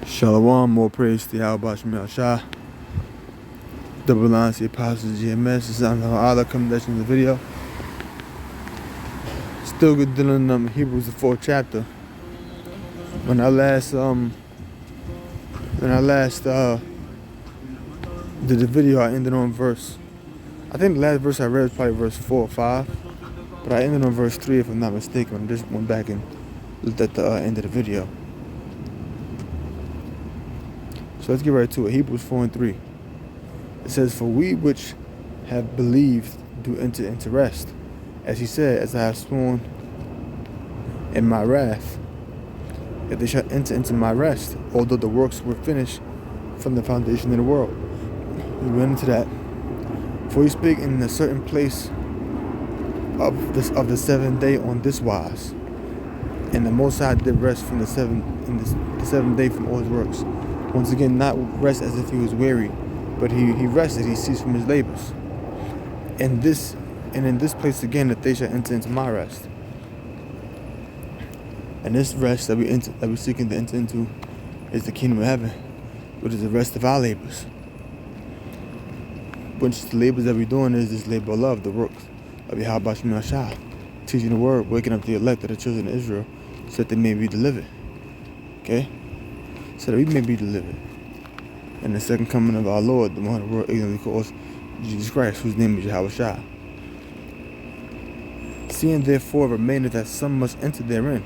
Shalom, more praise to Yahweh Shemel Shah. Double lines, the apostles, GMS. This is Allah coming to the video. Still good dealing in Hebrews, the 4th chapter. When I last did the video, I ended on verse. I think the last verse I read was probably verse 4 or 5, but I ended on verse 3 if I'm not mistaken. I just went back and looked at the end of the video. So let's get right to it. Hebrews 4:3. It says, "For we which have believed do enter into rest. As he said, as I have sworn in my wrath, if they shall enter into my rest, although the works were finished from the foundation of the world." We went into that. For he spake in a certain place of the seventh day on this wise, and the Most High did rest from the seventh day from all his works. Once again, not rest as if he was weary, but he rested, he ceased from his labors. And in this place again, that they shall enter into my rest. And this rest that we're seeking to enter into is the kingdom of heaven, which is the rest of our labors. Which the labors that we're doing is this labor of love, the works of Yahweh Shemel Shah, teaching the word, waking up the elect of the children of Israel, so that they may be delivered. Okay? So that we may be delivered. And the second coming of our Lord, the one the world ignorantly calls Jesus Christ, whose name is Yahweh Shah. Seeing therefore remaineth that some must enter therein,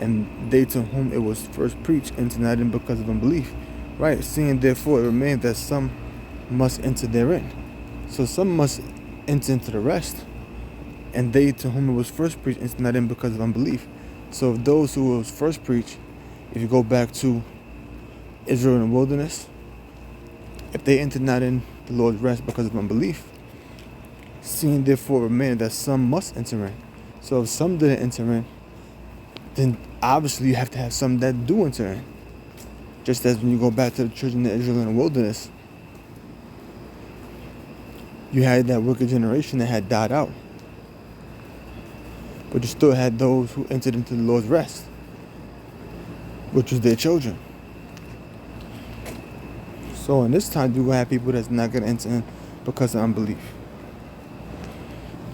and they to whom it was first preached enter not in because of unbelief. Right? Seeing therefore it remaineth that some must enter therein. So some must enter into the rest, and they to whom it was first preached enter not in because of unbelief. So if those who was first preached, if you go back to Israel in the wilderness, if they entered not in the Lord's rest because of unbelief, seeing therefore remain that some must enter in. So if some didn't enter in, then obviously you have to have some that do enter in. Just as when you go back to the children of Israel in the wilderness, you had that wicked generation that had died out, but you still had those who entered into the Lord's rest, which was their children. So in this time, you're going to have people that's not going to enter in because of unbelief.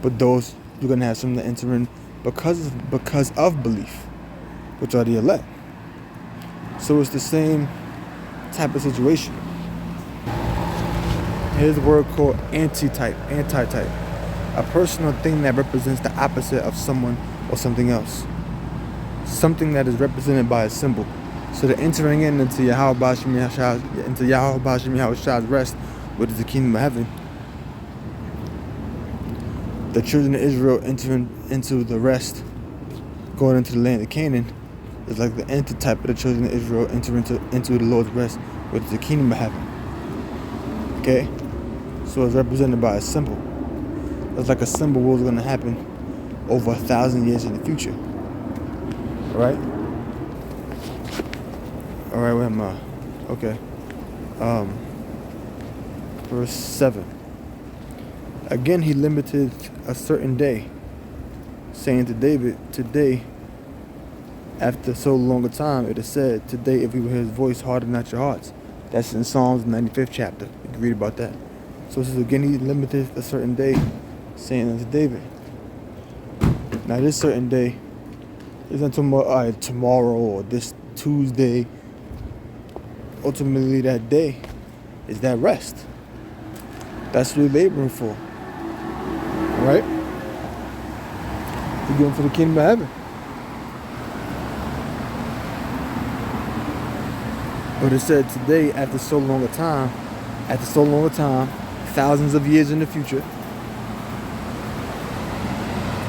But those, you're going to have some that enter in because of belief, which are the elect. So it's the same type of situation. Here's a word called antitype. A personal thing that represents the opposite of someone or something else. Something that is represented by a symbol. So the entering into Yahweh Shemel Shah's rest, which is the kingdom of heaven. The children of Israel entering into the rest, going into the land of Canaan, is like the antitype of the children of Israel entering into the Lord's rest, which is the kingdom of heaven. Okay? So it's represented by a symbol. It's like a symbol of what's going to happen over 1,000 years in the future. Alright? Alright, where am I? Okay. Verse 7. Again he limited a certain day, saying to David, "Today, after so long a time, it is said, today if you will hear his voice, harden not your hearts." That's in Psalms 95th chapter. You can read about that. So it says, again he limited a certain day, saying unto David. Now this certain day isn't tomorrow or this Tuesday. Ultimately, that day is that rest. That's what we're laboring for. Alright? We're going for the kingdom of heaven. But it said today, after so long a time, thousands of years in the future,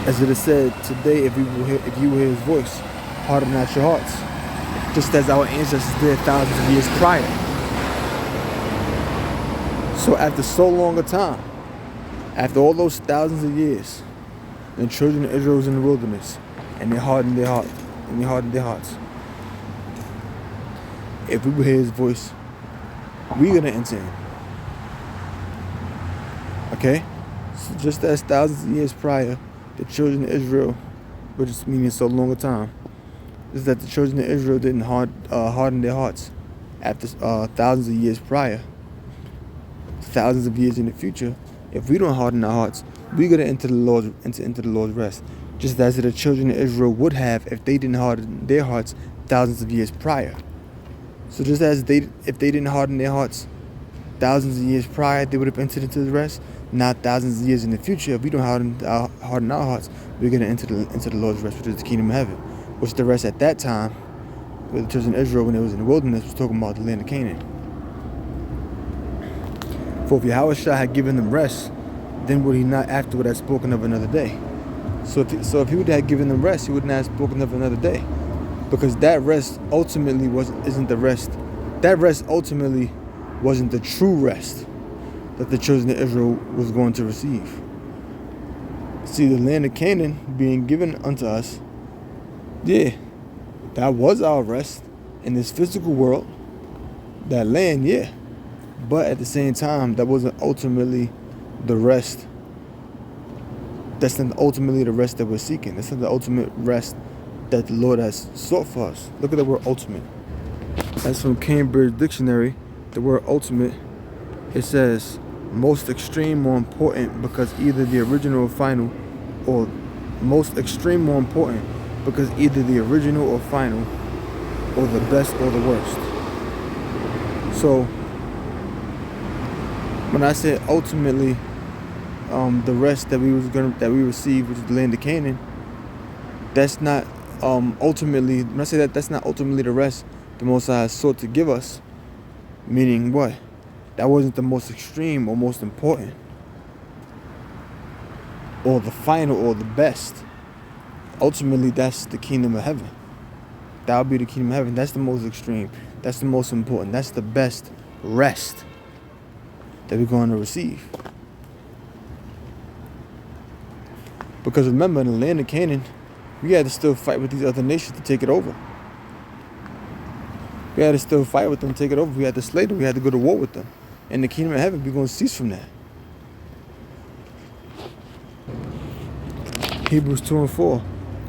as it is said, today if you will hear his voice, harden not your hearts. Just as our ancestors did thousands of years prior. So after so long a time, after all those thousands of years, the children of Israel was in the wilderness, and they hardened their hearts. If we will hear his voice, we're going to enter in. Okay? So just as thousands of years prior, the children of Israel, which is meaning so long a time, is that the children of Israel didn't harden their hearts after thousands of years prior, thousands of years in the future, if we don't harden our hearts, we're gonna enter the Lord's rest, just as the children of Israel would have if they didn't harden their hearts thousands of years prior. So just as if they didn't harden their hearts thousands of years prior, they would have entered into the rest. Not thousands of years in the future, if we don't harden our hearts, we're gonna enter the Lord's rest, which is the kingdom of heaven, which the rest at that time, with the children of Israel when it was in the wilderness, was talking about the land of Canaan. For if Yahushua had given them rest, then would he not afterward have spoken of another day? So if he would have given them rest, he wouldn't have spoken of another day, because that rest ultimately isn't the rest. That rest ultimately wasn't the true rest that the children of Israel was going to receive. See, the land of Canaan being given unto us, yeah, that was our rest in this physical world. That land, yeah. But at the same time, that wasn't ultimately the rest. That's not ultimately the rest that we're seeking. That's not the ultimate rest that the Lord has sought for us. Look at the word ultimate. That's from Cambridge Dictionary. The word ultimate, it says most extreme, more important, because either the original or final, or most extreme, more important, because either the original or final, or the best or the worst. So when I said ultimately, the rest that we received, which is the land of Canaan, that's not ultimately. When I say that, that's not ultimately the rest the Most High sought to give us. Meaning what? That wasn't the most extreme or most important, or the final or the best. Ultimately, that's the kingdom of heaven. That'll be the kingdom of heaven. That's the most extreme. That's the most important. That's the best rest that we're going to receive. Because remember, in the land of Canaan, we had to still fight with these other nations to take it over. We had to still fight with them, take it over. We had to slay them. We had to go to war with them. In the kingdom of heaven, we're going to cease from that. Hebrews 2 and 4.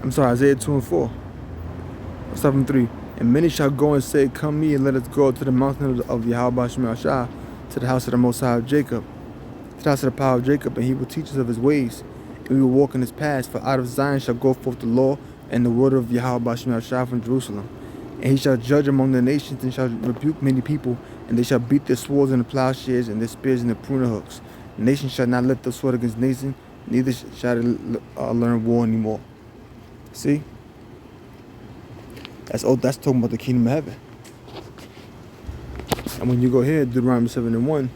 I'm sorry, Isaiah 2 and 4. 7:3. And many shall go and say, come ye, and let us go to the mountain of Yahweh Shemel Shah, to the house of the Most High of Jacob, to the house of the power of Jacob, and he will teach us of his ways, and we will walk in his paths. For out of Zion shall go forth the law and the word of Yahweh Shemel Shah from Jerusalem. And he shall judge among the nations, and shall rebuke many people, and they shall beat their swords and the plowshares, and their spears and the pruner hooks. The nation shall not lift up sword against nation, neither shall they learn war anymore. See? That's talking about the kingdom of heaven. And when you go here, Deuteronomy 7 and 1,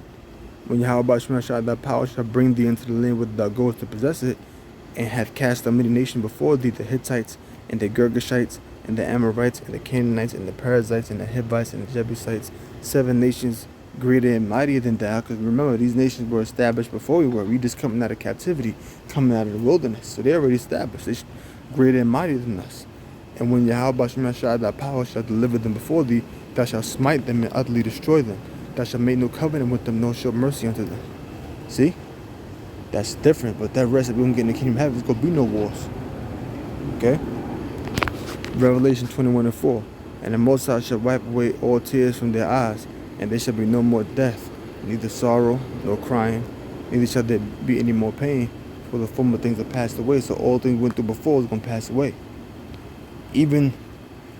when Yahweh shall thy power shall bring thee into the land whither thou goest to possess it, and have cast out many nations before thee, the Hittites, and the Girgashites, and the Amorites, and the Canaanites, and the Perizzites, and the Hivites, and the Jebusites, 7 nations greater and mightier than thou. Because remember, these nations were established before we were. We just coming out of captivity, coming out of the wilderness. So they're already established. They're greater and mightier than us. And when Yahweh shall thy power shall deliver them before thee, thou shalt smite them and utterly destroy them. Thou shalt make no covenant with them, nor show mercy unto them. See? That's different, but that rest that we're going to get in the kingdom of heaven, there's going to be no wars. Okay? Revelation 21 and 4. And the Most High shall wipe away all tears from their eyes, and there shall be no more death, neither sorrow, nor crying, neither shall there be any more pain, for the former things are passed away. So all things we went through before is going to pass away. Even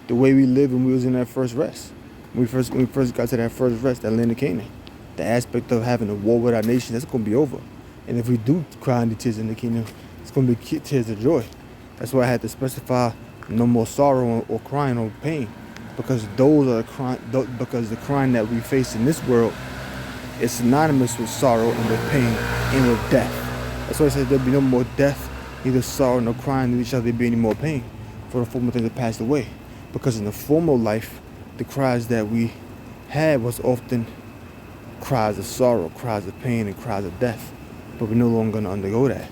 the way we lived when we was in that first rest. When we first got to that first rest, that land of Canaan. The aspect of having a war with our nation, that's going to be over. And if we do cry any tears in the kingdom, it's going to be tears of joy. That's why I had to specify no more sorrow or crying or pain. Because those are because the crying that we face in this world is synonymous with sorrow and with pain and with death. That's why I said there'll be no more death, neither sorrow nor crying, neither shall there be any more pain, for the former things have passed away. Because in the former life, the cries that we had was often cries of sorrow, cries of pain, and cries of death. But we're no longer going to undergo that.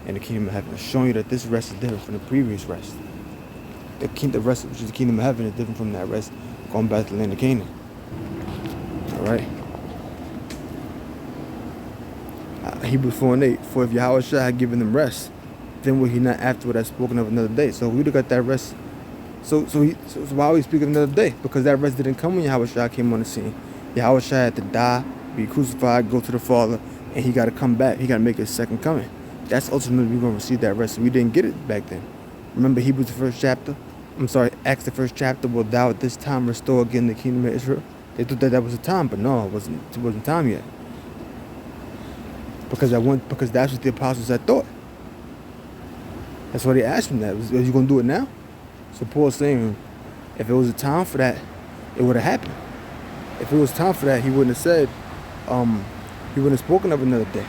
And the kingdom of heaven is showing you that this rest is different from the previous rest. The rest, which is the kingdom of heaven, is different from that rest going back to the land of Canaan. Alright? Hebrews 4 and 8. For if Yahushua had given them rest, then would he not afterward have spoken of another day? So we would have got that rest So why are we speaking another day? Because that rest didn't come when Yahushua came on the scene. Yahushua had to die, be crucified, go to the Father, and he got to come back. He got to make his second coming. That's ultimately we're going to receive that rest. We didn't get it back then. Remember Hebrews the first chapter? Acts the first chapter. Will thou at this time restore again the kingdom of Israel? They thought that was the time, but no, it wasn't time yet. Because that's what the apostles had thought. That's why they asked him that. Are you going to do it now? So Paul's saying, if it was a time for that, it would have happened. If it was time for that, he wouldn't have said, he wouldn't have spoken of another day.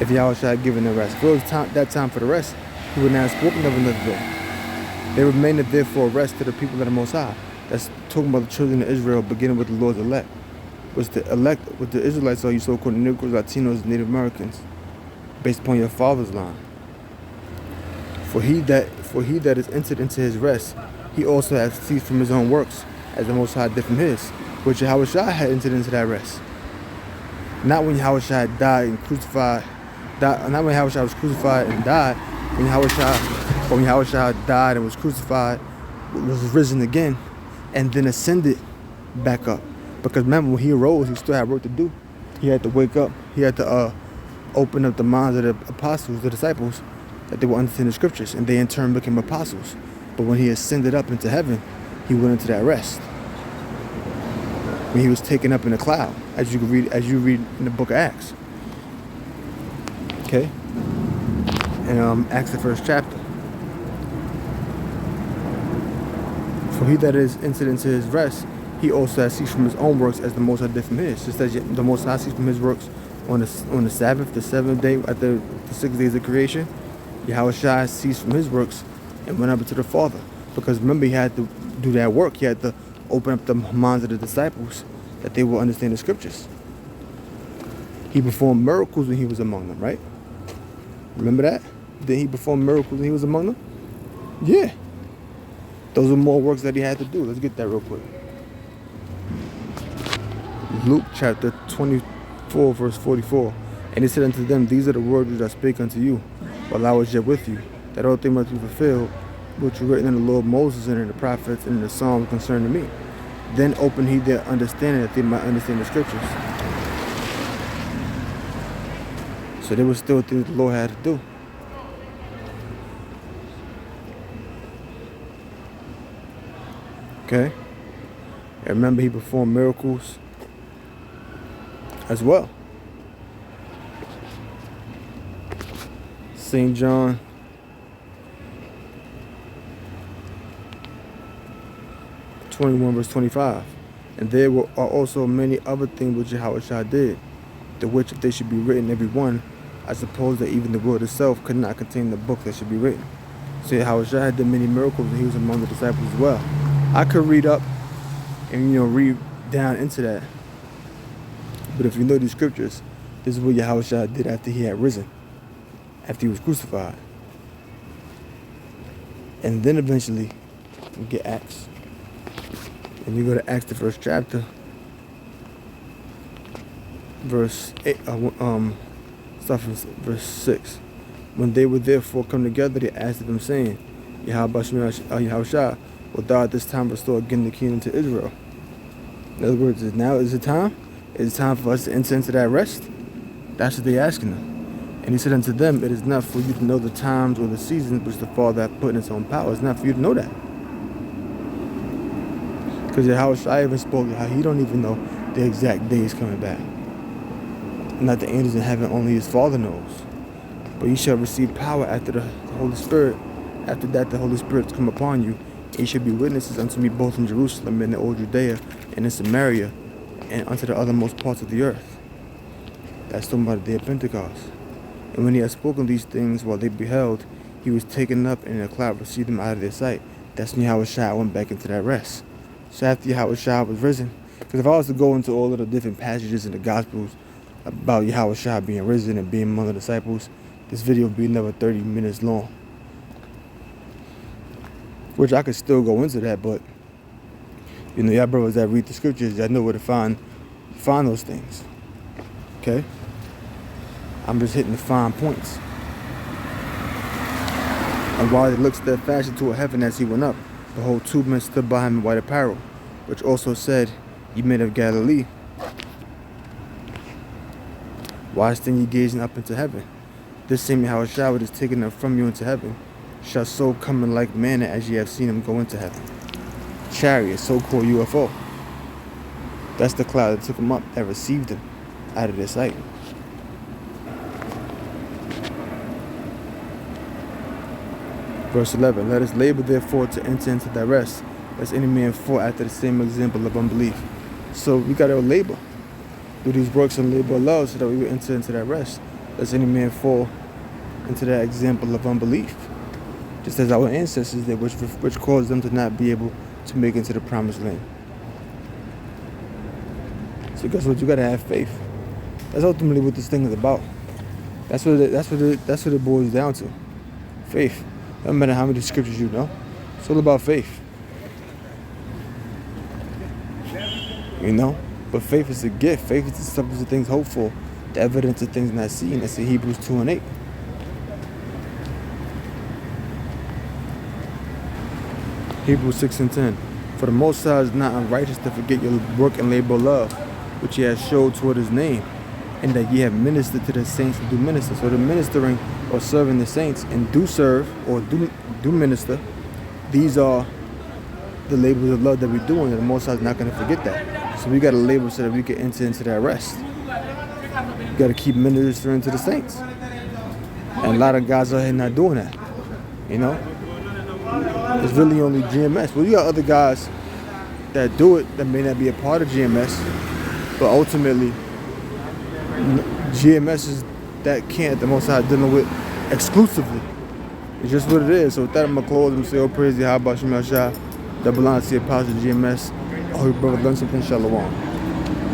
If Yahushua had given the rest. If it was that time for the rest, he wouldn't have spoken of another day. They remained there for a rest to the people of the Most High. That's talking about the children of Israel, beginning with the Lord's elect. Was the elect, with the Israelites, are you so-called Negroes, Latinos, Native Americans, based upon your father's line. For he that is entered into his rest, he also has ceased from his own works, as the Most High did from his, which Yahushua had entered into that rest. Not when Yahushua had died and crucified, not when Yahushua was crucified and died, when Yahushua died and was crucified, was risen again, and then ascended back up. Because remember, when he arose, he still had work to do. He had to wake up. He had to open up the minds of the apostles, the disciples, that they would understand the scriptures, and they in turn became apostles. But when he ascended up into heaven, he went into that rest. When he was taken up in a cloud, as you read in the book of Acts. Okay? And Acts the first chapter. For he that is entered into his rest, he also has ceased from his own works, as the Most High did from his. Just as the Most High ceased from his works on the Sabbath, the seventh day, after the 6 days of creation, Yahushua ceased from his works and went up to the Father. Because remember, he had to do that work. He had to open up the minds of the disciples that they will understand the scriptures. He performed miracles when he was among them, right? Remember that? Did he perform miracles when he was among them? Yeah. Those are more works that he had to do. Let's get that real quick. Luke chapter 24, verse 44. And he said unto them, these are the words which I spake unto you, while I was yet with you, that all things must be fulfilled, which were written in the law of Moses and in the prophets and in the Psalms concerning me. Then opened he their understanding, that they might understand the scriptures. So there was still things the Lord had to do. Okay? And remember, he performed miracles as well. St. John (21) verse 25. And there are also many other things which Yahushua did, the which if they should be written every one, I suppose that even the world itself could not contain the book that should be written. So Yahushua did many miracles, and he was among the disciples as well. I could read up and read down into that. But if you know these scriptures, this is what Yahushua did after he had risen, after he was crucified. And then eventually we get Acts. And you go to Acts the first chapter, verse 8, start from verse 6. When they were therefore come together, they asked of him, saying, Yahushua, will thou at this time restore again the kingdom to Israel? In other words, now is the time? Is it time for us to enter into that rest? That's what they're asking him. And he said unto them, it is not for you to know the times or the seasons which the Father hath put in his own power. It's not for you to know that. Because Yahushua even spoke how he don't even know the exact day he's coming back. Not the angels in heaven, only his Father knows. But you shall receive power after the Holy Spirit. After that, the Holy Spirit come upon you. And you shall be witnesses unto me both in Jerusalem and in all Judea and in Samaria and unto the uttermost parts of the earth. That's talking about the day of Pentecost. And when he had spoken these things while they beheld, he was taken up, and in a cloud received them out of their sight. That's when Yahushua went back into that rest. So after Yahushua was risen, because if I was to go into all of the different passages in the Gospels about Yahushua being risen and being among the disciples, this video would be another 30 minutes long. Which I could still go into that, but y'all brothers that read the scriptures, y'all know where to find those things. Okay? I'm just hitting the fine points. And while he looked steadfastly toward heaven as he went up, behold, 2 men stood by him in white apparel, which also said, Ye men of Galilee, why stand ye gazing up into heaven? This same Yahushua which is taken up from you into heaven, shall so come in like manner as ye have seen him go into heaven. Chariot, so-called UFO. That's the cloud that took him up, that received him out of their sight. Verse 11, let us labor therefore to enter into thy rest, lest any man fall after the same example of unbelief. So we got to labor, do these works and labor of love so that we will enter into that rest, lest any man fall into that example of unbelief. Just as our ancestors did, which caused them to not be able to make it into the promised land. So guess what? You gotta have faith. That's ultimately what this thing is about. That's what it boils down to. Faith. No matter how many scriptures you know, it's all about faith. You know, but faith is a gift. Faith is the substance of things hoped for, the evidence of things not seen. That's in Hebrews 2:8. Hebrews 6:10. For the Most High is not unrighteous to forget your work and labor of love, which he has showed toward his name, and that ye have ministered to the saints who do minister. So the ministering or serving the saints and do serve or do minister, these are the labors of love that we're doing, and the Most High is not going to forget that. So we got to labor so that we can enter into that rest. We got to keep ministering to the saints. And a lot of guys out here not doing that. You know? It's really only GMS. Well, you got other guys that do it that may not be a part of GMS, but ultimately, GMS is that camp the Most High dealing with exclusively. It's just what it is. So with that, I'm going to close and say, oh, praise the Yahweh Shem Yahshua, that belongs to the apostle GMS. Oh, your brother learned something, Shalom.